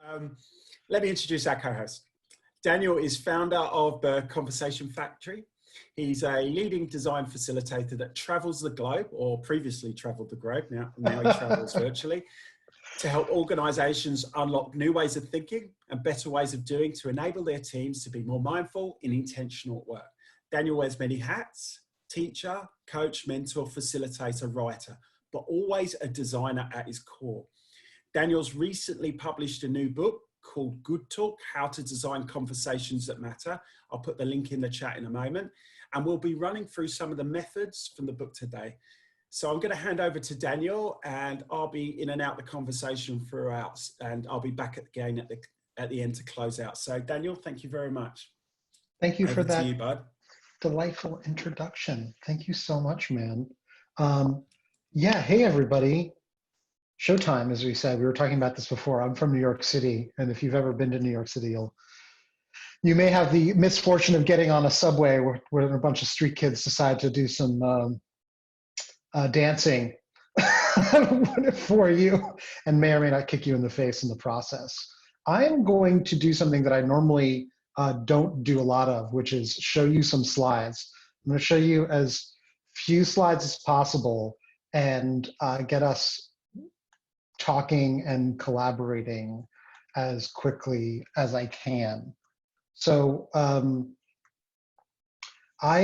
Um, Let me introduce our co-host. Daniel is founder of the Conversation Factory. He's a leading design facilitator that travels the globe, or previously traveled the globe, now he travels virtually, to help organizations unlock new ways of thinking and better ways of doing to enable their teams to be more mindful in intentional work. Daniel wears many hats: teacher, coach, mentor, facilitator, writer, but always a designer at his core. Daniel's recently published a new book called Good Talk: How to Design Conversations That Matter. I'll put the link in the chat in a moment. And we'll be running through some of the methods from the book today. So I'm going to hand over to Daniel, and I'll be in and out the conversation throughout, and I'll be back again at the end to close out. So Daniel, thank you very much. Thank you for that to you, bud. Delightful introduction. Thank you so much, man. Yeah, hey everybody. Showtime, as we said. We were talking about this before. I'm from New York City, and if you've ever been to New York City, you may have the misfortune of getting on a subway where a bunch of street kids decide to do some dancing for you, and may or may not kick you in the face in the process. I am going to do something that I normally don't do a lot of, which is show you some slides. I'm going to show you as few slides as possible and get us talking and collaborating as quickly as I can. So I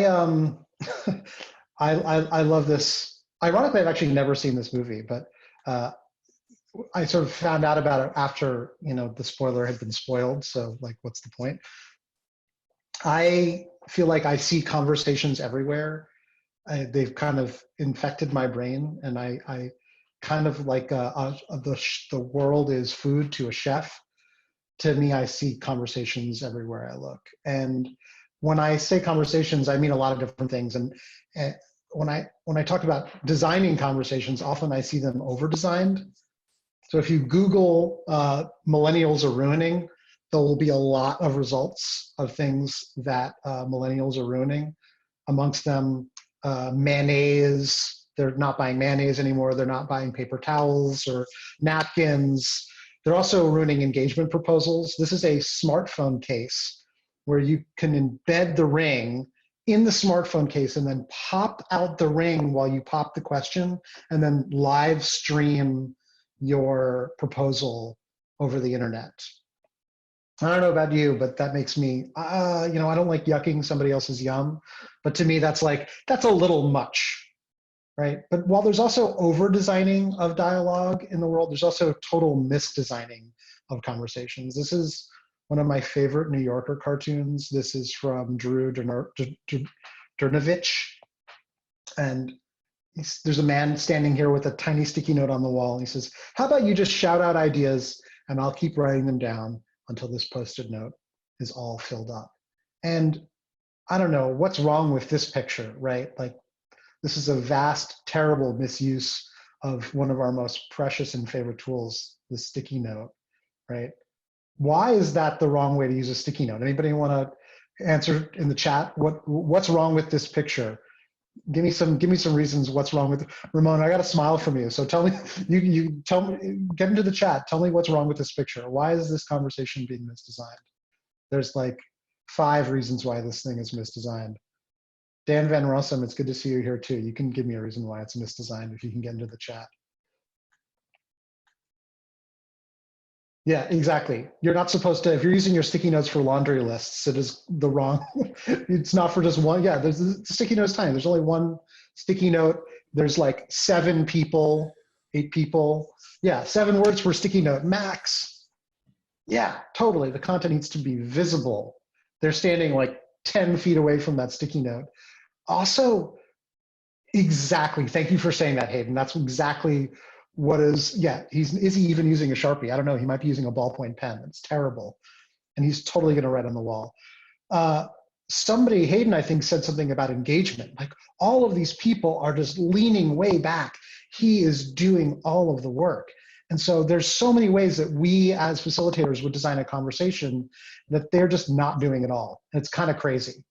love this. Ironically, I've actually never seen this movie, but I sort of found out about it after, the spoiler had been spoiled. So like, what's the point? I feel like I see conversations everywhere. They've kind of infected my brain, and I kind of like the world is food to a chef. To me, I see conversations everywhere I look. And when I say conversations, I mean a lot of different things. And when I talk about designing conversations, often I see them over-designed. So if you Google millennials are ruining, there will be a lot of results of things that millennials are ruining. Amongst them, mayonnaise. They're not buying mayonnaise anymore. They're not buying paper towels or napkins. They're also ruining engagement proposals. This is a smartphone case where you can embed the ring in the smartphone case and then pop out the ring while you pop the question, and then live stream your proposal over the internet. I don't know about you, but that makes me, I don't like yucking somebody else's yum, but to me that's a little much. Right? But while there's also over-designing of dialogue in the world, there's also total misdesigning of conversations. This is one of my favorite New Yorker cartoons. This is from Drew Dernovich. And there's a man standing here with a tiny sticky note on the wall. And he says, how about you just shout out ideas and I'll keep writing them down until this Post-it note is all filled up. And I don't know what's wrong with this picture, right? Like, this is a vast, terrible misuse of one of our most precious and favorite tools, the sticky note, right? Why is that the wrong way to use a sticky note? Anybody want to answer in the chat? What's wrong with this picture? Give me some reasons what's wrong with it. Ramon, I got a smile from you. So tell me, you tell me, get into the chat. Tell me what's wrong with this picture. Why is this conversation being misdesigned? There's like 5 reasons why this thing is misdesigned. Dan Van Rossum, it's good to see you here too. You can give me a reason why it's misdesigned if you can get into the chat. Yeah, exactly. You're not supposed to, if you're using your sticky notes for laundry lists, it is the wrong, it's not for just one. Yeah, there's the sticky notes tiny. There's only one sticky note. There's like 7 people, 8 people. Yeah, 7 words per sticky note, max. Yeah, totally. The content needs to be visible. They're standing like 10 feet away from that sticky note. Also, exactly. Thank you for saying that, Hayden. That's exactly what is, yeah, is he even using a Sharpie? I don't know. He might be using a ballpoint pen. It's terrible. And he's totally going to write on the wall. Somebody, Hayden, I think, said something about engagement. Like, all of these people are just leaning way back. He is doing all of the work. And so there's so many ways that we as facilitators would design a conversation that they're just not doing at all. And it's kind of crazy.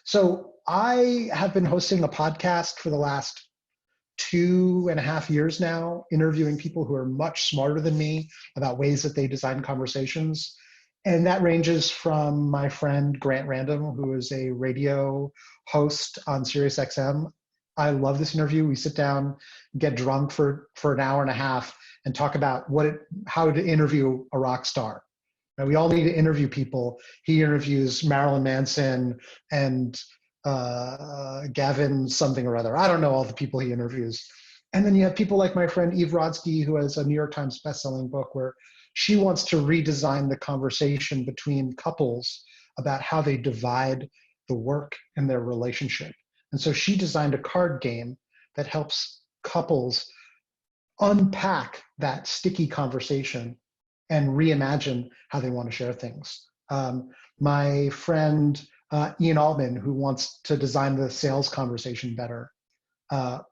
So I have been hosting a podcast for the last 2.5 years now, interviewing people who are much smarter than me about ways that they design conversations. And that ranges from my friend Grant Random, who is a radio host on SiriusXM. I love this interview. We sit down, get drunk for an hour and a half, and talk about how to interview a rock star. Now, we all need to interview people. He interviews Marilyn Manson and Gavin something or other. I don't know all the people he interviews. And then you have people like my friend Eve Rodsky, who has a New York Times bestselling book where she wants to redesign the conversation between couples about how they divide the work in their relationship. And so she designed a card game that helps couples unpack that sticky conversation and reimagine how they want to share things. My friend Ian Altman, who wants to design the sales conversation better,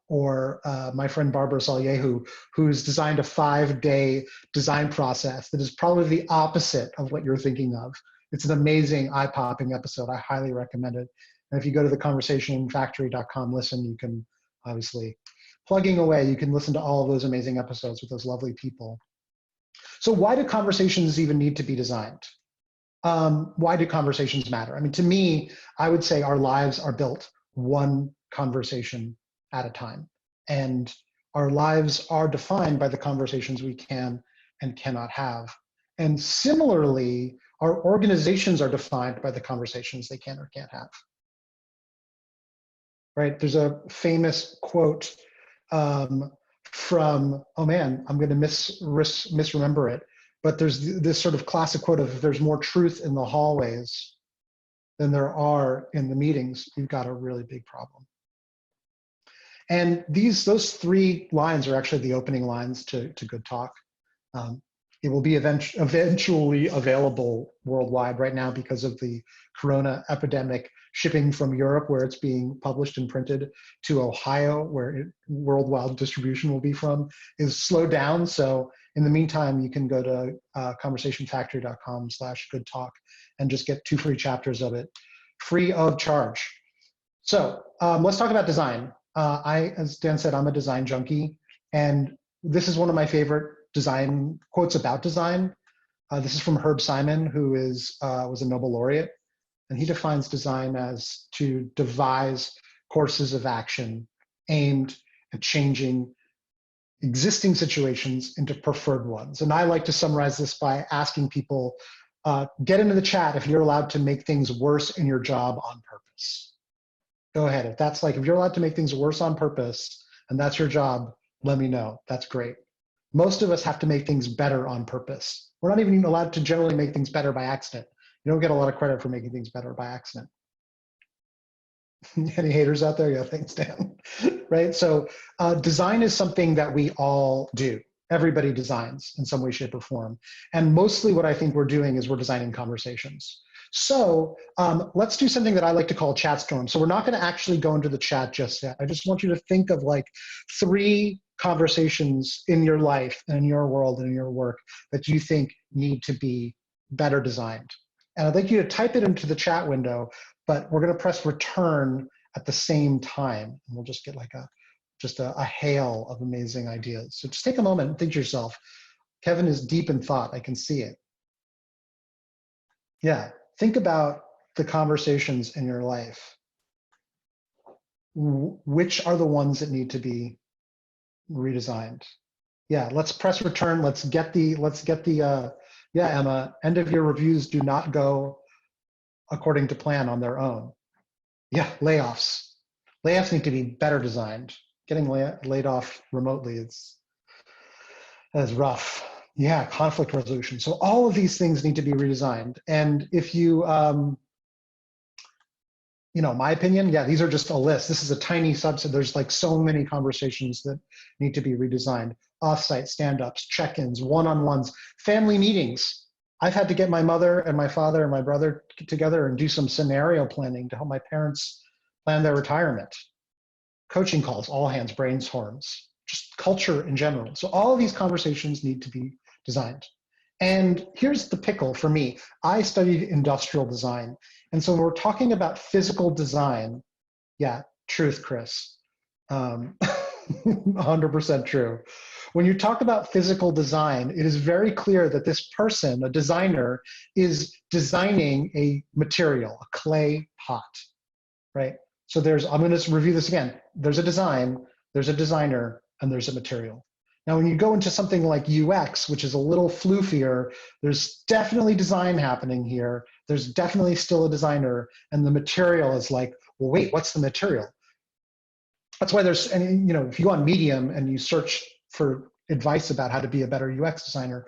or my friend Barbara Salyehu, who's designed a 5-day design process that is probably the opposite of what you're thinking of. It's an amazing, eye-popping episode. I highly recommend it. And if you go to theconversationfactory.com, listen, you can obviously, plugging away, you can listen to all of those amazing episodes with those lovely people. So why do conversations even need to be designed? Why do conversations matter? I mean, to me, I would say our lives are built one conversation at a time. And our lives are defined by the conversations we can and cannot have. And similarly, our organizations are defined by the conversations they can or can't have. Right? There's a famous quote from, oh man, I'm going to misremember it. But there's this sort of classic quote of, if there's more truth in the hallways than there are in the meetings, you've got a really big problem. And those 3 lines are actually the opening lines to Good Talk. It will be eventually available worldwide. Right now, because of the corona epidemic, shipping from Europe, where it's being published and printed, to Ohio, where worldwide distribution will be from, is slowed down. So in the meantime, you can go to conversationfactory.com/goodtalk and just get 2 free chapters of it, free of charge. So let's talk about design. As Dan said, I'm a design junkie, and this is one of my favorite design quotes about design. This is from Herb Simon, who was a Nobel laureate, and he defines design as to devise courses of action aimed at changing existing situations into preferred ones. And I like to summarize this by asking people, get into the chat if you're allowed to make things worse in your job on purpose. Go ahead. If you're allowed to make things worse on purpose and that's your job, let me know. That's great. Most of us have to make things better on purpose. We're not even allowed to generally make things better by accident. You don't get a lot of credit for making things better by accident. Any haters out there? Yeah, thanks, Dan. Right? So design is something that we all do. Everybody designs in some way, shape, or form. And mostly what I think we're doing is we're designing conversations. So let's do something that I like to call chat storm. So we're not going to actually go into the chat just yet. I just want you to think of like 3 conversations in your life and in your world and in your work that you think need to be better designed. And I'd like you to type it into the chat window, but we're going to press return at the same time. And we'll just get like a hail of amazing ideas. So just take a moment and think to yourself. Kevin is deep in thought. I can see it. Yeah. Think about the conversations in your life. Which are the ones that need to be redesigned? Yeah, let's press return. Let's get the yeah, Emma, end of year reviews do not go according to plan on their own. Yeah, layoffs. Layoffs need to be better designed. Getting laid off remotely is rough. Yeah, conflict resolution. So all of these things need to be redesigned. And if you, my opinion, yeah, these are just a list. This is a tiny subset. There's like so many conversations that need to be redesigned. Offsite stand-ups, check-ins, one-on-ones, family meetings. I've had to get my mother and my father and my brother together and do some scenario planning to help my parents plan their retirement. Coaching calls, all hands, brainstorms, just culture in general. So all of these conversations need to be designed. And here's the pickle for me. I studied industrial design. And so when we're talking about physical design, yeah, truth, Chris. 100% true. When you talk about physical design, it is very clear that this person, a designer, is designing a material, a clay pot, right? So I'm going to review this again. There's a design, there's a designer, and there's a material. Now, when you go into something like UX, which is a little floofier, there's definitely design happening here. There's definitely still a designer, and the material is like, well, wait, what's the material? That's why there's, and if you go on Medium and you search for advice about how to be a better UX designer,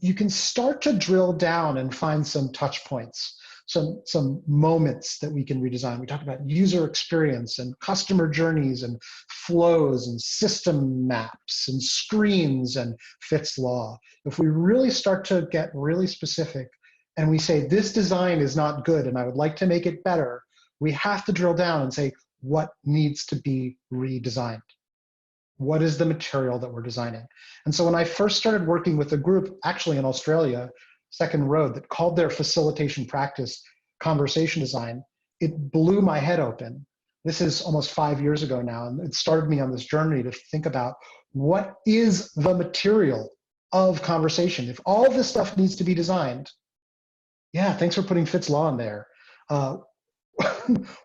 you can start to drill down and find some touch points, some moments that we can redesign. We talk about user experience and customer journeys and flows and system maps and screens and Fitts law. If we really start to get really specific and we say, this design is not good and I would like to make it better, we have to drill down and say, what needs to be redesigned? What is the material that we're designing? And so when I first started working with a group, actually in Australia, Second Road, that called their facilitation practice conversation design, it blew my head open. This is almost 5 years ago now, and it started me on this journey to think about what is the material of conversation. If all this stuff needs to be designed, yeah, thanks for putting Fitts law in there.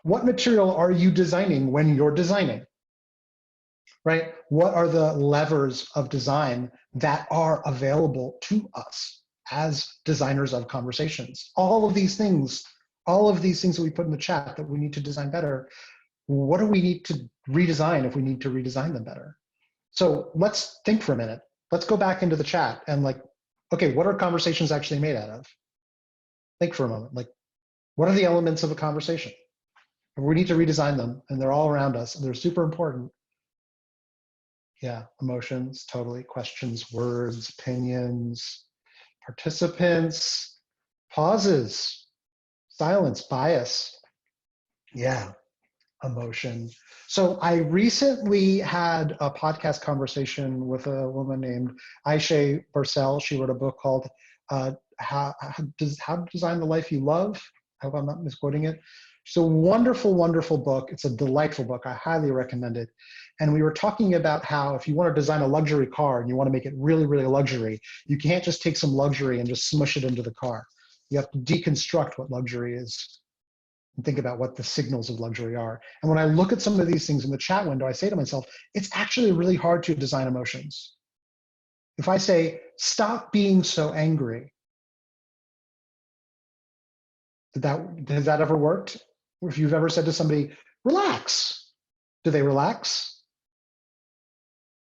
What material are you designing when you're designing? Right? What are the levers of design that are available to us as designers of conversations? All of these things that we put in the chat that we need to design better, what do we need to redesign if we need to redesign them better? So let's think for a minute. Let's go back into the chat and okay, what are conversations actually made out of? Think for a moment. What are the elements of a conversation? We need to redesign them, and they're all around us, and they're super important. Yeah, emotions, totally. Questions, words, opinions, participants, pauses, silence, bias. Yeah, emotion. So I recently had a podcast conversation with a woman named Aisha Barcel. She wrote a book called How to Design the Life You Love. I hope I'm not misquoting it. It's a wonderful, wonderful book. It's a delightful book. I highly recommend it. And we were talking about how if you want to design a luxury car and you want to make it really, really luxury, you can't just take some luxury and just smush it into the car. You have to deconstruct what luxury is and think about what the signals of luxury are. And when I look at some of these things in the chat window, I say to myself, it's actually really hard to design emotions. If I say, stop being so angry, has that ever worked? Or if you've ever said to somebody, relax, do they relax?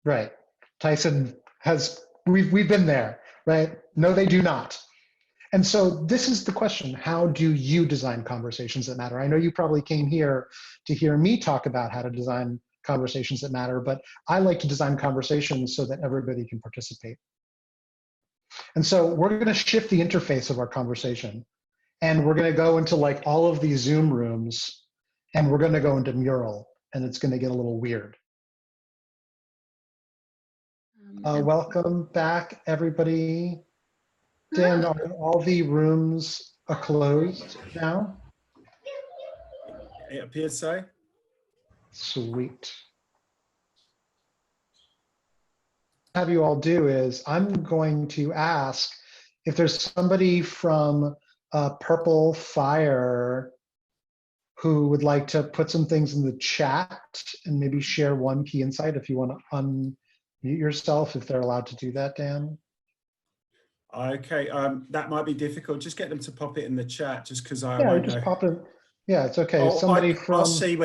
Right. Tyson we've been there, right? No, they do not. And so this is the question, how do you design conversations that matter? I know you probably came here to hear me talk about how to design conversations that matter, but I like to design conversations so that everybody can participate. And so we're going to shift the interface of our conversation. And we're going to go into all of these Zoom rooms, and we're going to go into Mural, and it's going to get a little weird. Welcome back, everybody. Dan, are all the rooms closed now? It appears so. Sweet. Have you all do is I'm going to ask if there's somebody from Purple Fire who would like to put some things in the chat and maybe share one key insight. If you want to unmute yourself, if they're allowed to do that, Dan. Okay, that might be difficult. Just get them to pop it in the chat, just because I yeah, won't just know. pop it. Yeah, it's okay. Somebody from. I'll see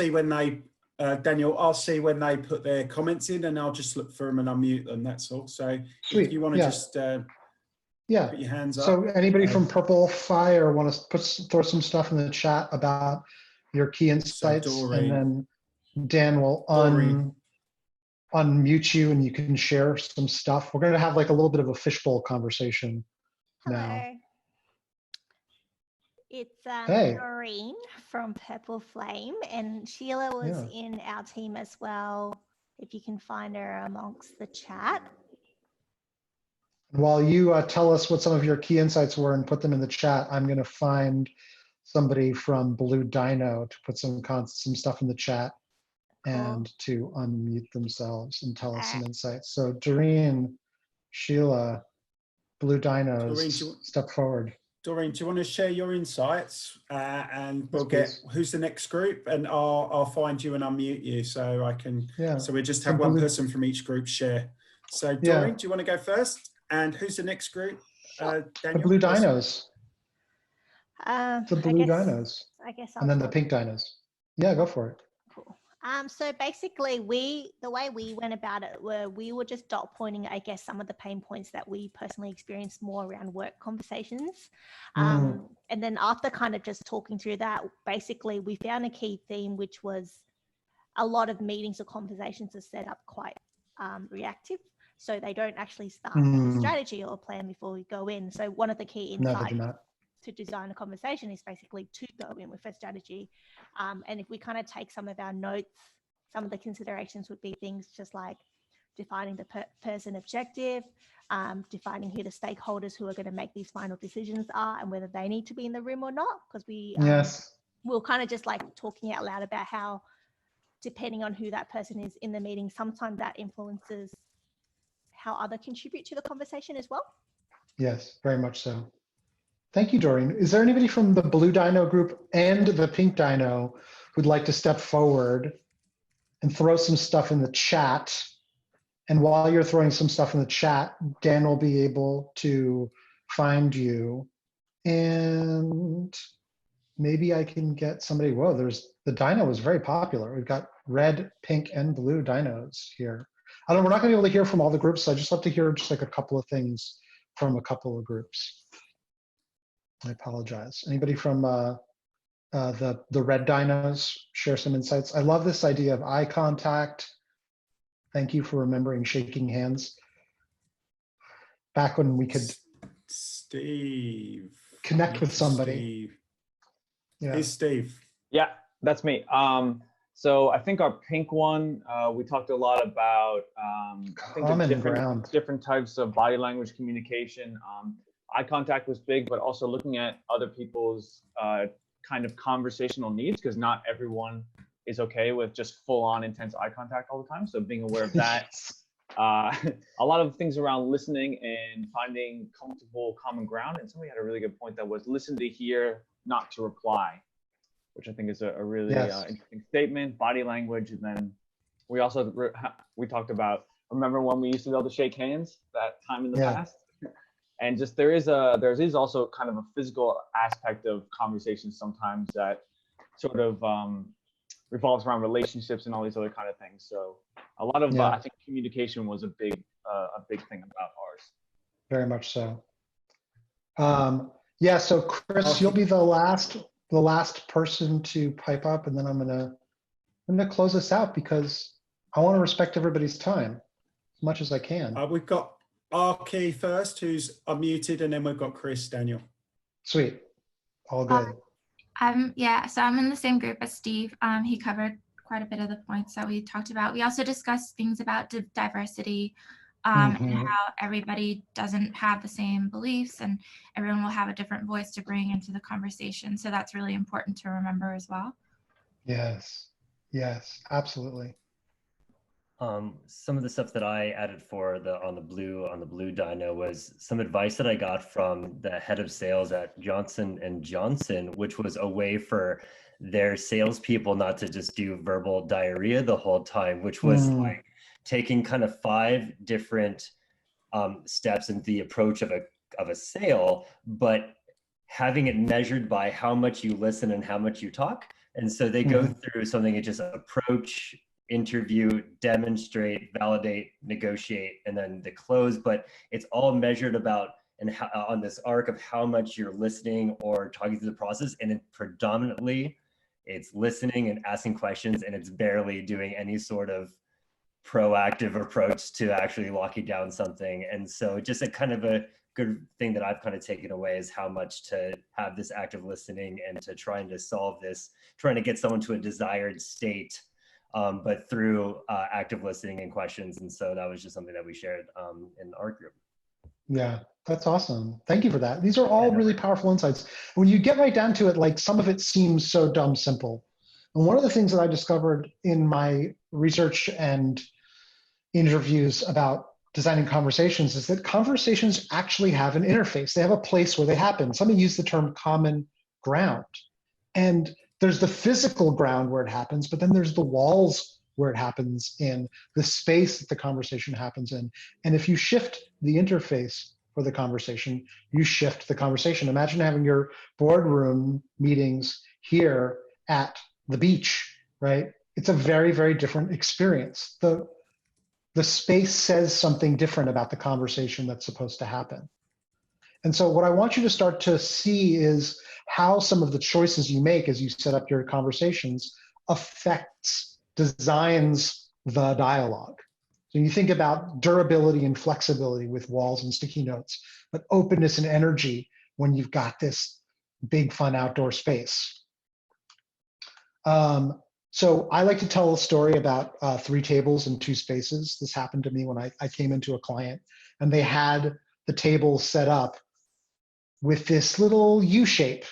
when they. Daniel, I'll see when they put their comments in, and I'll just look for them and unmute them. That's all. So Sweet. If you want to just put your hands up. So anybody from Purple Fire want to throw some stuff in the chat about your key insights, and then Dan will unmute you and you can share some stuff. We're going to have a little bit of a fishbowl conversation now. Hello. It's hey. Noreen from Purple Flame, and Sheila was in our team as well, if you can find her amongst the chat. While you tell us what some of your key insights were and put them in the chat, I'm going to find somebody from Blue Dino to put some stuff in the chat. and to unmute themselves and tell us some Alright. insights. So Doreen, Sheila, Blue Dinos, Doreen, step forward. Doreen, do you want to share your insights? And we'll Yes, get who's the next group, and I'll find you and unmute you so I can. Yeah. So we just have one person from each group share. So Doreen, do you want to go first? And who's the next group? Daniel? The Blue Dinos. The Blue Dinos. I guess and then the Pink Dinos. Yeah, go for it. Cool. So basically, the way we went about it we were just dot pointing, I guess, some of the pain points that we personally experienced more around work conversations. And then after kind of just talking through that, basically we found a key theme, which was a lot of meetings or conversations are set up quite reactive. So they don't actually start with a strategy or a plan before we go in. So one of the key insights to design a conversation is basically to go in with a strategy. And if we kind of take some of our notes, some of the considerations would be things just like defining the person objective, defining who the stakeholders who are going to make these final decisions are and whether they need to be in the room or not. Because we're kind of just like talking out loud about how, depending on who that person is in the meeting, sometimes that influences how others contribute to the conversation as well. Yes, very much so. Thank you, Doreen. Is there anybody from the Blue Dino group and the Pink Dino who'd like to step forward and throw some stuff in the chat? And while you're throwing some stuff in the chat, Dan will be able to find you. And maybe I can get somebody, whoa, the dino was very popular. We've got red, pink, and blue dinos here. We're not gonna be able to hear from all the groups, so I just love to hear just like a couple of things from a couple of groups. I apologize. Anybody from the red dinos share some insights? I love this idea of eye contact. Thank you for remembering shaking hands. Back when we could connect with somebody. Steve. Yeah. Here's Steve. Yeah, that's me. So I think our pink one, we talked a lot about I think the different types of body language communication. Eye contact was big, but also looking at other people's kind of conversational needs, because not everyone is okay with just full-on intense eye contact all the time. So being aware of that. A lot of things around listening and finding comfortable common ground. And somebody had a really good point that was listen to hear, not to reply, which I think is a really interesting statement. Body language. And then we also we talked about, remember when we used to be able to shake hands that time in the past? And just there is also kind of a physical aspect of conversations sometimes that sort of revolves around relationships and all these other kind of things. So a lot of I think communication was a big thing about ours. Very much so. So Chris, you'll be the last person to pipe up, and then I'm gonna close us out because I want to respect everybody's time as much as I can. We've got Arky first, who's unmuted, and then we've got Chris, Daniel. Sweet, all good. So I'm in the same group as Steve. He covered quite a bit of the points that we talked about. We also discussed things about diversity and how everybody doesn't have the same beliefs and everyone will have a different voice to bring into the conversation. So that's really important to remember as well. Yes, absolutely. Some of the stuff that I added for on the blue dino was some advice that I got from the head of sales at Johnson & Johnson, which was a way for their salespeople not to just do verbal diarrhea the whole time, which was like taking kind of 5 different steps in the approach of a sale, but having it measured by how much you listen and how much you talk. And so they go through something that just approach, interview, demonstrate, validate, negotiate, and then the close. But it's all measured about on this arc of how much you're listening or talking through the process. And it predominantly, it's listening and asking questions, and it's barely doing any sort of proactive approach to actually locking down something. And so just a kind of a good thing that I've kind of taken away is how much to have this active listening and to trying to solve this, trying to get someone to a desired state, but through active listening and questions. And so that was just something that we shared in our group. Yeah, that's awesome. Thank you for that. These are all really powerful insights. When you get right down to it, like some of it seems so dumb simple. And one of the things that I discovered in my research and interviews about designing conversations is that conversations actually have an interface. They have a place where they happen. Somebody used the term common ground. And there's the physical ground where it happens, but then there's the walls where it happens in, the space that the conversation happens in. And if you shift the interface for the conversation, you shift the conversation. Imagine having your boardroom meetings here at the beach, right? It's a very, very different experience. The space says something different about the conversation that's supposed to happen. And so what I want you to start to see is how some of the choices you make as you set up your conversations designs the dialogue. So you think about durability and flexibility with walls and sticky notes, but openness and energy when you've got this big, fun outdoor space. So I like to tell a story about 3 tables and 2 spaces. This happened to me when I came into a client, and they had the table set up with this little U shape.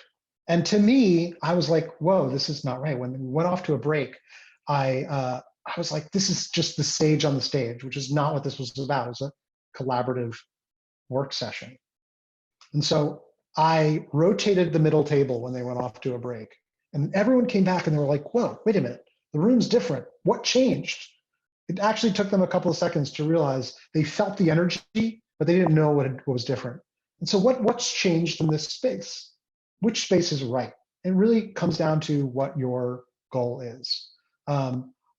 And to me, I was like, whoa, this is not right. When we went off to a break, I was like, this is just the sage on the stage, which is not what this was about. It was a collaborative work session. And so I rotated the middle table when they went off to a break. And everyone came back and they were like, whoa, wait a minute, the room's different. What changed? It actually took them a couple of seconds to realize they felt the energy, but they didn't know what was different. And so what's changed in this space? Which space is right? It really comes down to what your goal is.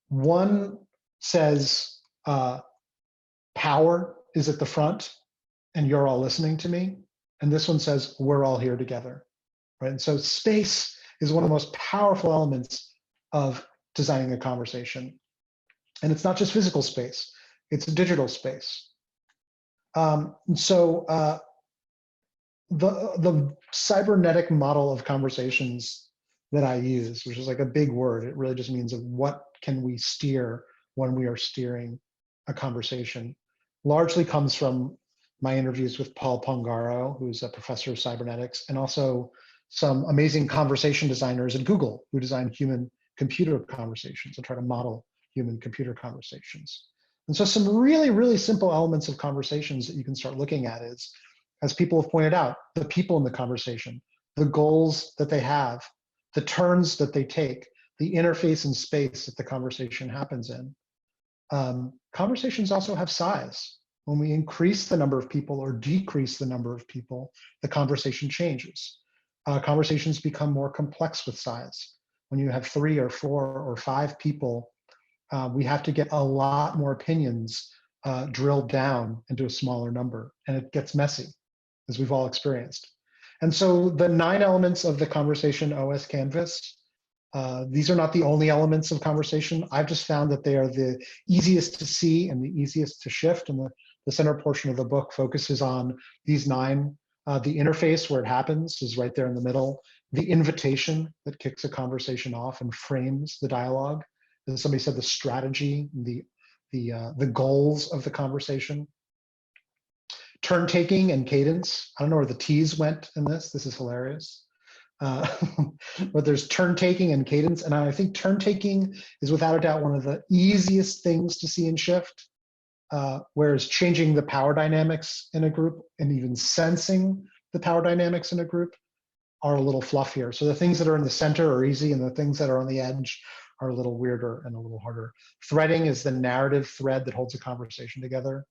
One says power is at the front and you're all listening to me. And this one says we're all here together, right? And so space is one of the most powerful elements of designing a conversation. And it's not just physical space, it's a digital space. The cybernetic model of conversations that I use, which is like a big word, it really just means of what can we steer when we are steering a conversation, largely comes from my interviews with Paul Pongaro, who's a professor of cybernetics, and also some amazing conversation designers at Google who design human-computer conversations and try to model human-computer conversations. And so some really, really simple elements of conversations that you can start looking at is, as people have pointed out, the people in the conversation, the goals that they have, the turns that they take, the interface and space that the conversation happens in. Conversations also have size. When we increase the number of people or decrease the number of people, the conversation changes. Conversations become more complex with size. When you have 3 or 4 or 5 people, we have to get a lot more opinions drilled down into a smaller number, and it gets messy, as we've all experienced. And so the 9 elements of the conversation OS canvas, these are not the only elements of conversation. I've just found that they are the easiest to see and the easiest to shift, and the center portion of the book focuses on these 9. The interface where it happens is right there in the middle. The invitation that kicks a conversation off and frames the dialogue. As somebody said, the strategy, the goals of the conversation. Turn taking and cadence. I don't know where the T's went in this. This is hilarious. But there's turn taking and cadence. And I think turn taking is without a doubt one of the easiest things to see in Shift. Whereas changing the power dynamics in a group and even sensing the power dynamics in a group are a little fluffier. So the things that are in the center are easy, and the things that are on the edge are a little weirder and a little harder. Threading is the narrative thread that holds a conversation together.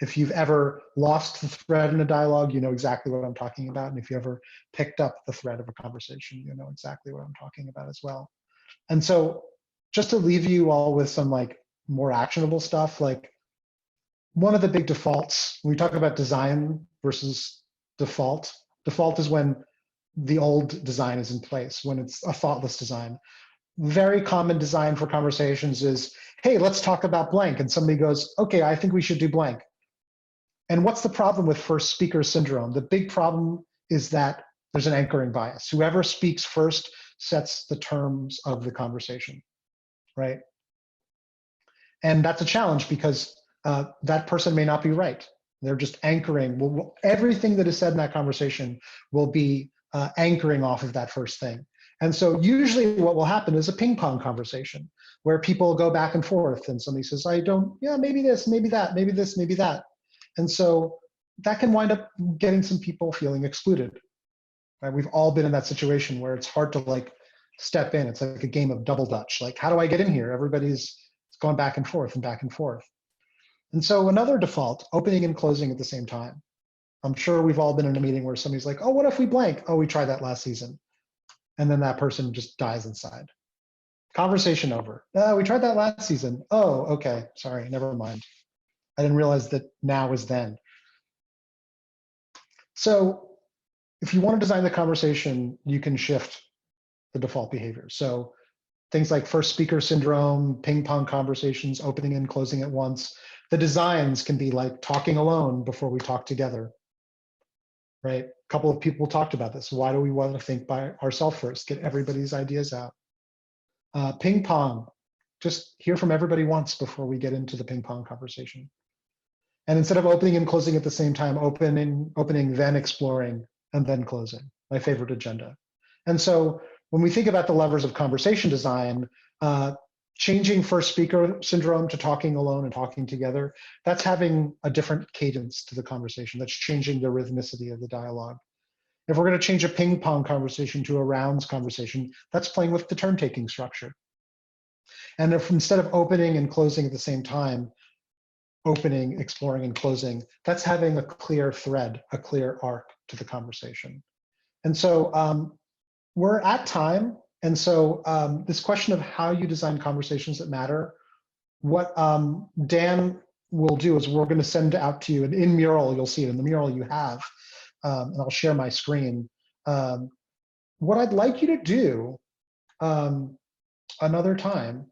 If you've ever lost the thread in a dialogue, you know exactly what I'm talking about. And if you ever picked up the thread of a conversation, you know exactly what I'm talking about as well. And so just to leave you all with some like more actionable stuff, like one of the big defaults, when we talk about design versus default is when the old design is in place, when it's a thoughtless design. Very common design for conversations is, hey, let's talk about blank. And somebody goes, okay, I think we should do blank. And what's the problem with first speaker syndrome? The big problem is that there's an anchoring bias. Whoever speaks first sets the terms of the conversation, right? And that's a challenge because that person may not be right. They're just anchoring. Well, everything that is said in that conversation will be anchoring off of that first thing. And so usually what will happen is a ping pong conversation where people go back and forth and somebody says, yeah, maybe this, maybe that, maybe this, maybe that. And so that can wind up getting some people feeling excluded. Right? We've all been in that situation where it's hard to like step in. It's like a game of double dutch. Like, how do I get in here? Everybody's going back and forth and back and forth. And so another default, opening and closing at the same time. I'm sure we've all been in a meeting where somebody's like, oh, what if we blank? Oh, we tried that last season. And then that person just dies inside. Conversation over. We tried that last season. Oh, okay, sorry, never mind. I didn't realize that now is then. So if you want to design the conversation, you can shift the default behavior. So things like first speaker syndrome, ping pong conversations, opening and closing at once. The designs can be like talking alone before we talk together, right? A couple of people talked about this. Why do we want to think by ourselves first? Get everybody's ideas out. Ping pong, just hear from everybody once before we get into the ping pong conversation. And instead of opening and closing at the same time, opening, then exploring, and then closing, my favorite agenda. And so when we think about the levers of conversation design, changing first speaker syndrome to talking alone and talking together, that's having a different cadence to the conversation. That's changing the rhythmicity of the dialogue. If we're going to change a ping pong conversation to a rounds conversation, that's playing with the turn-taking structure. And if instead of opening and closing at the same time, opening, exploring, and closing, that's having a clear thread, a clear arc to the conversation. And so we're at time. And so this question of how you design conversations that matter, what Dan will do is we're going to send out to you, and in Mural, you'll see it in the Mural you have, and I'll share my screen. What I'd like you to do another time,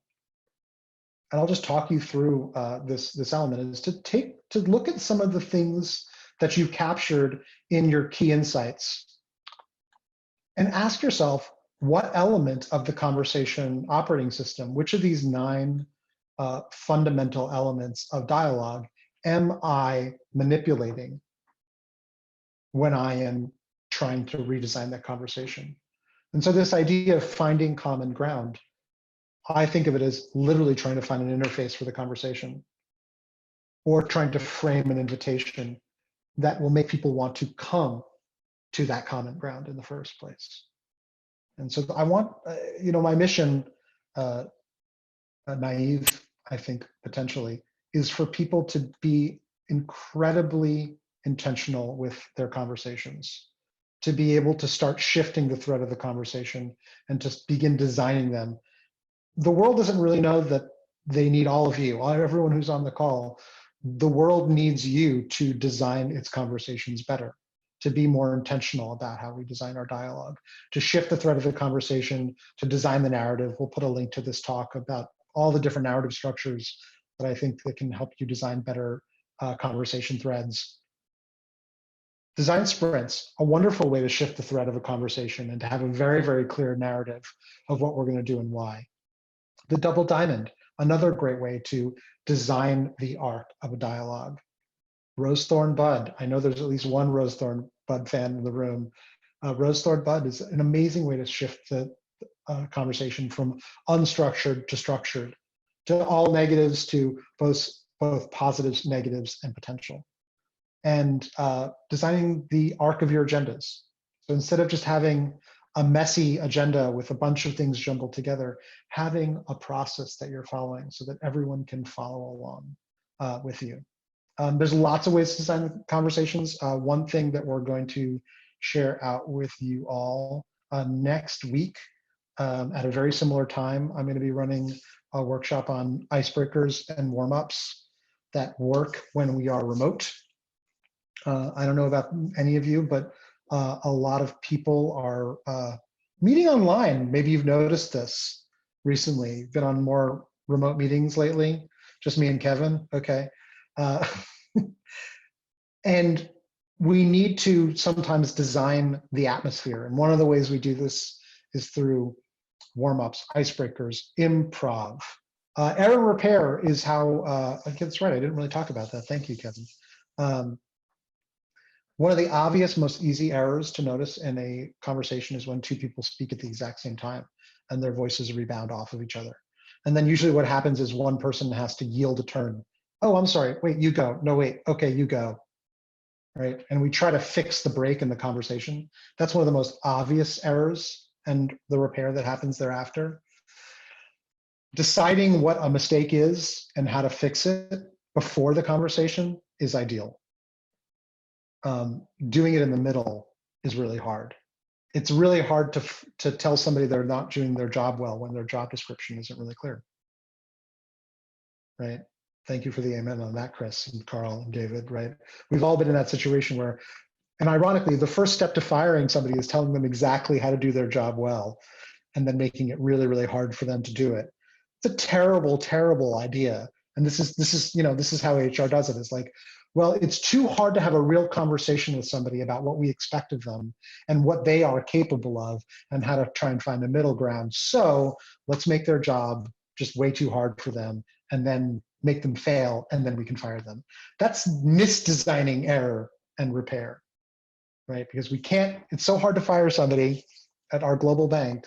and I'll just talk you through this element, is to look at some of the things that you've captured in your key insights and ask yourself, what element of the conversation operating system, which of these 9 fundamental elements of dialogue am I manipulating when I am trying to redesign that conversation? And so this idea of finding common ground, I think of it as literally trying to find an interface for the conversation, or trying to frame an invitation that will make people want to come to that common ground in the first place. And so I want, my mission, naive, I think, potentially, is for people to be incredibly intentional with their conversations, to be able to start shifting the thread of the conversation and to begin designing them. The world doesn't really know that they need all of you, everyone who's on the call. The world needs you to design its conversations better, to be more intentional about how we design our dialogue, to shift the thread of the conversation, to design the narrative. We'll put a link to this talk about all the different narrative structures that I think that can help you design better conversation threads. Design sprints, a wonderful way to shift the thread of a conversation and to have a very, very clear narrative of what we're going to do and why. The double diamond, another great way to design the arc of a dialogue. Rose Thorn Bud, I know there's at least one Rose Thorn Bud fan in the room. Rose Thorn Bud is an amazing way to shift the conversation from unstructured to structured, to all negatives, to both positives, negatives, and potential. And designing the arc of your agendas. So instead of just having a messy agenda with a bunch of things jumbled together, having a process that you're following so that everyone can follow along with you. There's lots of ways to design conversations. One thing that we're going to share out with you all next week at a very similar time, I'm going to be running a workshop on icebreakers and warm-ups that work when we are remote. I don't know about any of you, but a lot of people are meeting online. Maybe you've noticed this recently. Been on more remote meetings lately. Just me and Kevin. Okay. And we need to sometimes design the atmosphere. And one of the ways we do this is through warm-ups, icebreakers, improv. Error repair is how, I think that's right, I didn't really talk about that. Thank you, Kevin. One of the obvious, most easy errors to notice in a conversation is when two people speak at the exact same time and their voices rebound off of each other. And then usually what happens is one person has to yield a turn. Oh, I'm sorry, wait, you go. No, wait, okay, you go. Right? And we try to fix the break in the conversation. That's one of the most obvious errors and the repair that happens thereafter. Deciding what a mistake is and how to fix it before the conversation is ideal. Doing it in the middle is really hard. It's really hard to tell somebody they're not doing their job well when their job description isn't really clear. Right? Thank you for the amen on that, Chris and Carl and David, right? We've all been in that situation where, and ironically, the first step to firing somebody is telling them exactly how to do their job well, and then making it really, really hard for them to do it. It's a terrible, terrible idea. And this is how HR does it. It's like, well, it's too hard to have a real conversation with somebody about what we expect of them and what they are capable of and how to try and find a middle ground. So let's make their job just way too hard for them and then make them fail, and then we can fire them. That's misdesigning error and repair, right? Because we can't, it's so hard to fire somebody at our global bank.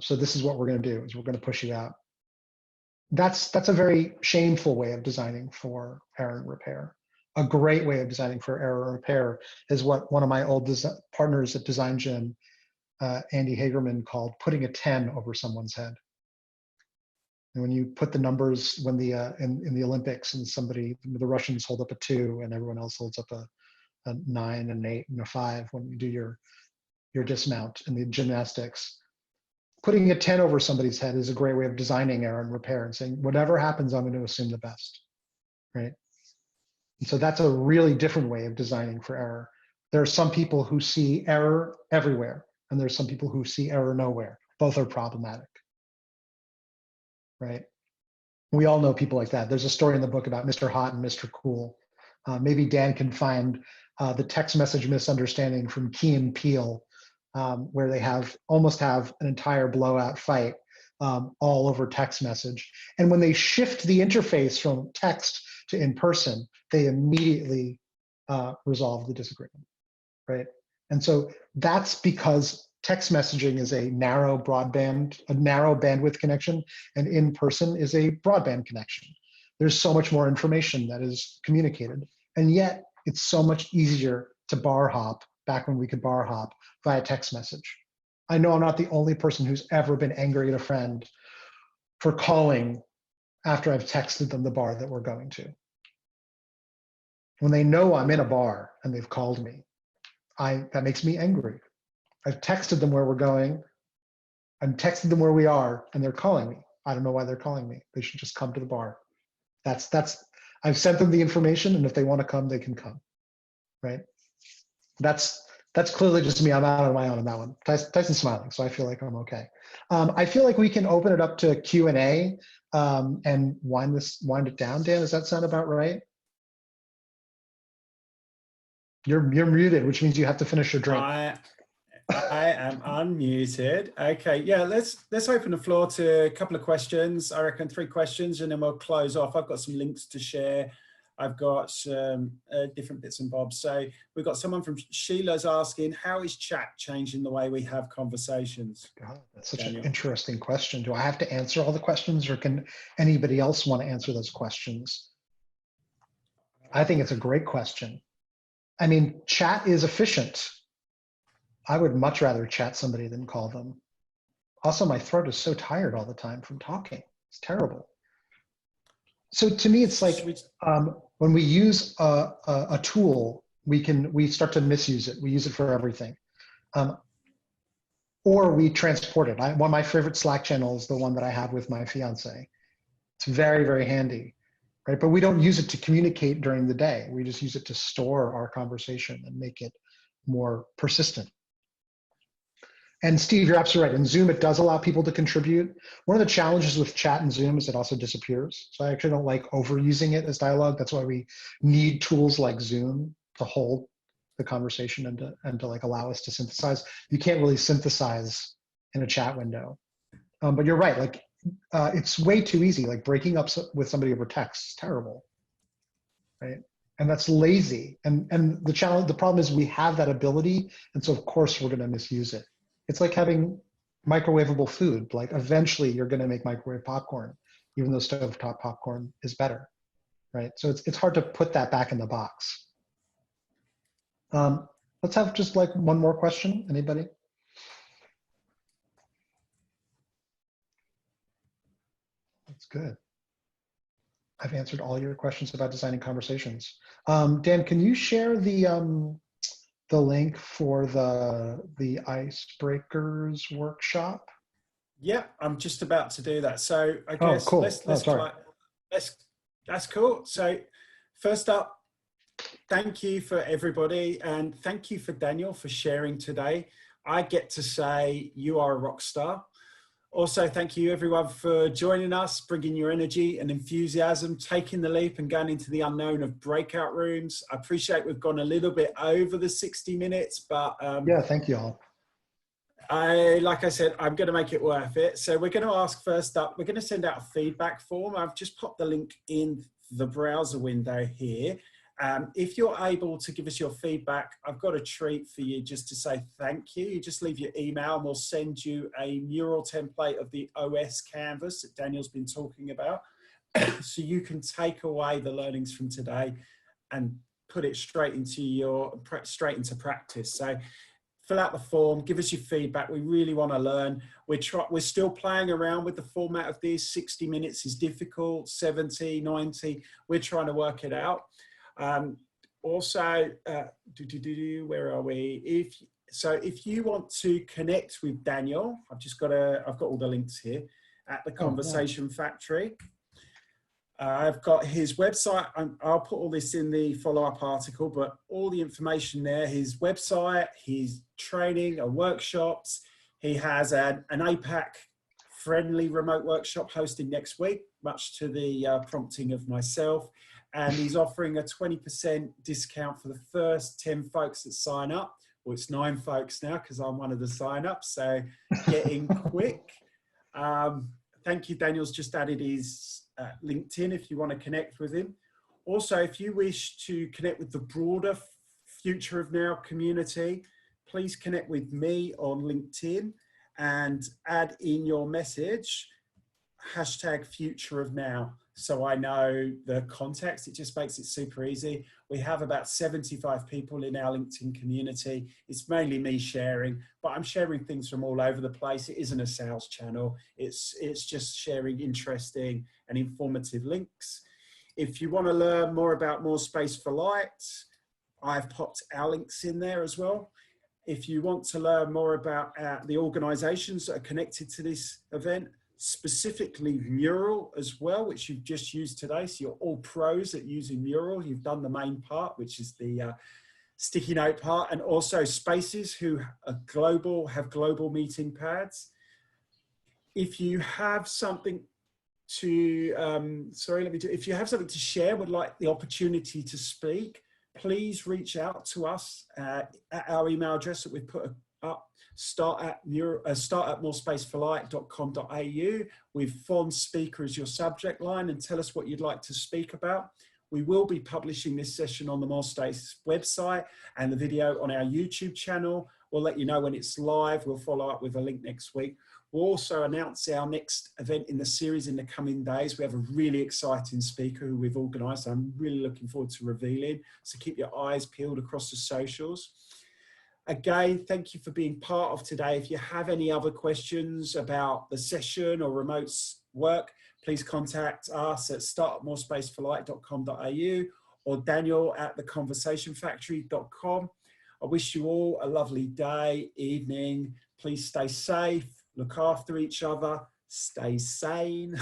So this is what we're going to do, is we're going to push you out. That's a very shameful way of designing for error and repair. A great way of designing for error and repair is what one of my old partners at Design Gym, Andy Hagerman, called putting a 10 over someone's head. And when you put the numbers, when in the Olympics, and the Russians hold up a 2 and everyone else holds up a 9 and an 8 and a 5 when you do your dismount in the gymnastics, putting a 10 over somebody's head is a great way of designing error and repair and saying, whatever happens, I'm going to assume the best, right? And so that's a really different way of designing for error. There are some people who see error everywhere, and there's some people who see error nowhere. Both are problematic, right? We all know people like that. There's a story in the book about Mr. Hot and Mr. Cool. Maybe Dan can find the text message misunderstanding from Key and Peele, where they almost have an entire blowout fight all over text message. And when they shift the interface from text to in person, they immediately resolve the disagreement, right? And so that's because text messaging is a narrow bandwidth connection, and in person is a broadband connection. There's so much more information that is communicated, and yet it's so much easier to bar hop, back when we could bar hop, via text message. I know I'm not the only person who's ever been angry at a friend for calling after I've texted them the bar that we're going to. When they know I'm in a bar and they've called me, that makes me angry. I've texted them where we're going, I've texted them where we are, and they're calling me. I don't know why they're calling me. They should just come to the bar. I've sent them the information, and if they want to come, they can come, right? That's clearly just me. I'm out on my own on that one. Tyson's smiling, so I feel like I'm okay. I feel like we can open it up to Q&A and wind it down. Dan, does that sound about right? You're muted, which means you have to finish your drink. I am unmuted. Okay, yeah, let's open the floor to a couple of questions. I reckon 3 questions, and then we'll close off. I've got some links to share. I've got some different bits and bobs. So we've got someone from Sheila's asking, how is chat changing the way we have conversations? God, that's such an interesting question. Do I have to answer all the questions, or can anybody else want to answer those questions? I think it's a great question. I mean, chat is efficient. I would much rather chat somebody than call them. Also, my throat is so tired all the time from talking. It's terrible. So to me, it's like when we use a tool, we start to misuse it. We use it for everything, or we transport it. One of my favorite Slack channels is the one that I have with my fiance. It's very, very handy, right? But we don't use it to communicate during the day. We just use it to store our conversation and make it more persistent. And Steve, you're absolutely right. In Zoom, it does allow people to contribute. One of the challenges with chat in Zoom is it also disappears. So I actually don't like overusing it as dialogue. That's why we need tools like Zoom to hold the conversation and to like allow us to synthesize. You can't really synthesize in a chat window. But you're right, like it's way too easy. Like breaking up with somebody over text is terrible, right? And that's lazy. And the problem is we have that ability. And so of course we're going to misuse it. It's like having microwavable food. Like eventually you're going to make microwave popcorn, even though stovetop popcorn is better, right? So it's hard to put that back in the box. Let's have just like one more question. Anybody? That's good. I've answered all your questions about designing conversations. Dan, can you share the link for the icebreakers workshop? Yeah, I'm just about to do that. So I guess cool. That's cool. So first up, thank you for everybody, and thank you for Daniel for sharing today. I get to say you are a rock star. Also, thank you everyone for joining us, bringing your energy and enthusiasm, taking the leap and going into the unknown of breakout rooms. I appreciate we've gone a little bit over the 60 minutes, but yeah, thank you all. Like I said, I'm going to make it worth it. So we're going to ask first up, we're going to send out a feedback form. I've just popped the link in the browser window here. If you're able to give us your feedback, I've got a treat for you just to say thank you. You just leave your email and we'll send you a mural template of the OS canvas that Daniel's been talking about. So you can take away the learnings from today and put it straight into practice. So fill out the form, give us your feedback. We really want to learn. We're still playing around with the format of these. 60 minutes is difficult, 70, 90. We're trying to work it out. Also, where are we? If you want to connect with Daniel, I've got all the links here at the Conversation Factory. I've got his website. I'll put all this in the follow-up article, but all the information there, his website, his training and workshops. He has an APAC friendly remote workshop hosted next week, much to the prompting of myself. And he's offering a 20% discount for the first 10 folks that sign up. Well, it's 9 folks now because I'm one of the sign-ups, so get in quick. Thank you. Daniel's just added his LinkedIn if you want to connect with him. Also, if you wish to connect with the broader Future of Now community, please connect with me on LinkedIn and add in your message, #FutureOfNow. So I know the context. It just makes it super easy. We have about 75 people in our LinkedIn community. It's mainly me sharing, but I'm sharing things from all over the place. It isn't a sales channel. It's just sharing interesting and informative links. If you want to learn more about More Space for Light, I've popped our links in there as well. If you want to learn more about the organizations that are connected to this event, specifically Mural as well, which you've just used today. So you're all pros at using Mural. You've done the main part, which is the sticky note part, and also Spaces, who are global, have global meeting pads. If you have something to, if you have something to share, would like the opportunity to speak, please reach out to us at our email address that we've put up. Start at morespaceforlight.com.au with Font Speaker as your subject line, and tell us what you'd like to speak about. We will be publishing this session on the More Space website and the video on our YouTube channel. We'll let you know when it's live. We'll follow up with a link next week. We'll also announce our next event in the series in the coming days. We have a really exciting speaker who we've organised. I'm really looking forward to revealing. So keep your eyes peeled across the socials. Again, thank you for being part of today. If you have any other questions about the session or remote work, please contact us at start@morespaceforlight.com.au or Daniel at theconversationfactory.com. I wish you all a lovely day, evening. Please stay safe, look after each other, stay sane.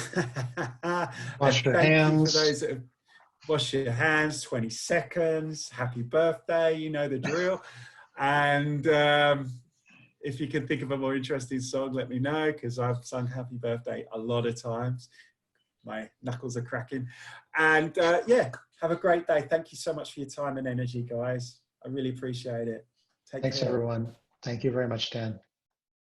Wash your hands. For those that have wash your hands, 20 seconds, happy birthday, you know the drill. And if you can think of a more interesting song, let me know, because I've sung Happy Birthday a lot of times. My knuckles are cracking. And yeah, have a great day. Thank you so much for your time and energy, guys. I really appreciate it. Thanks, everyone. Thank you very much, Dan.